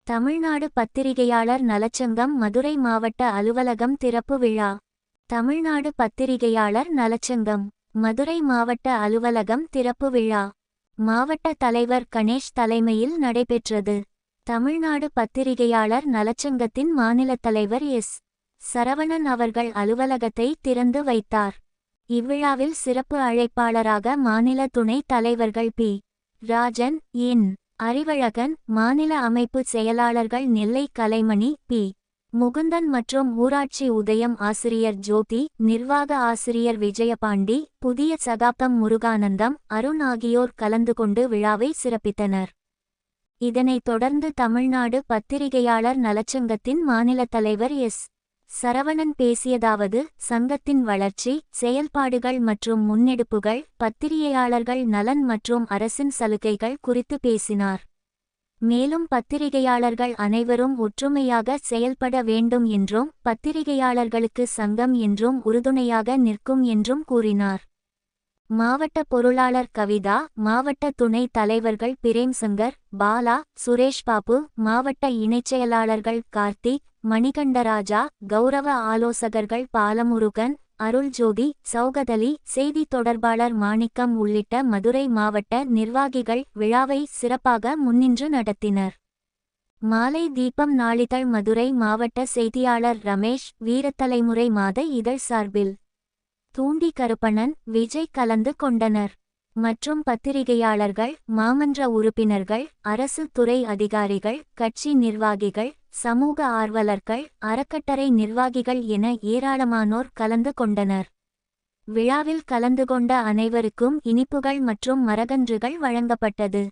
தமிழ்நாடு பத்திரிகையாளர் நலச்சங்கம் மதுரை மாவட்ட அலுவலகம் திறப்பு விழா. தமிழ்நாடு பத்திரிகையாளர் நலச்சங்கம் மதுரை மாவட்ட அலுவலகம் திறப்பு விழா மாவட்ட தலைவர் கணேஷ் தலைமையில் நடைபெற்றது. தமிழ்நாடு பத்திரிகையாளர் நலச்சங்கத்தின் மாநில தலைவர் எஸ். சரவணன் அவர்கள் அலுவலகத்தை திறந்து வைத்தார். இவ்விழாவில் சிறப்பு அழைப்பாளராக மாநில துணைத் தலைவர்கள் பி. ராஜன், என். அறிவழகன், மாநில அமைப்பு செயலாளர்கள் நெல்லை கலைமணி, பி. முகுந்தன் மற்றும் ஊராட்சி உதயம் ஆசிரியர் ஜோதி, நிர்வாக ஆசிரியர் விஜயபாண்டி, புதிய சகாப்தம் முருகானந்தம், அருண் ஆகியோர் கலந்து கொண்டு விழாவை சிறப்பித்தனர். இதனைத் தொடர்ந்து தமிழ்நாடு பத்திரிகையாளர் நலச்சங்கத்தின் மாநில தலைவர் எஸ். சரவணன் பேசியதாவது: சங்கத்தின் வளர்ச்சி, செயல்பாடுகள் மற்றும் முன்னெடுப்புகள், பத்திரிகையாளர்கள் நலன் மற்றும் அரசின் சலுகைகள் குறித்து பேசினார். மேலும் பத்திரிகையாளர்கள் அனைவரும் ஒற்றுமையாக செயல்பட வேண்டும் என்றும், பத்திரிகையாளர்களுக்கு சங்கம் என்றும் உறுதுணையாக நிற்கும் என்றும் கூறினார். மாவட்ட பொருளாளர் கவிதா, மாவட்ட துணை தலைவர்கள் பிரேம்சங்கர், பாலா, சுரேஷ்பாபு, மாவட்ட இணைச் செயலாளர்கள் கார்த்திக், மணிகண்டராஜா, கௌரவ ஆலோசகர்கள் பாலமுருகன், அருள்ஜோதி, சௌகதலி, செய்தி தொடர்பாளர் மாணிக்கம் உள்ளிட்ட மதுரை மாவட்ட நிர்வாகிகள் விழாவை சிறப்பாக முன்னின்று நடத்தினர். மாலை தீபம் நாளிதழ் மதுரை மாவட்ட செய்தியாளர் ரமேஷ், வீரத்தலைமுறை மாத இதழ் சார்பில் தூண்டி கருப்பணன், விஜய் கலந்து கொண்டனர். மற்றும் பத்திரிகையாளர்கள், மாமன்ற உறுப்பினர்கள், அரசு துறை அதிகாரிகள், கட்சி நிர்வாகிகள், சமூக ஆர்வலர்கள், அறக்கட்டளை நிர்வாகிகள் என ஏராளமானோர் கலந்து கொண்டனர். விழாவில் கலந்து கொண்ட அனைவருக்கும் இனிப்புகள் மற்றும் மரக்கன்றுகள் வழங்கப்பட்டது.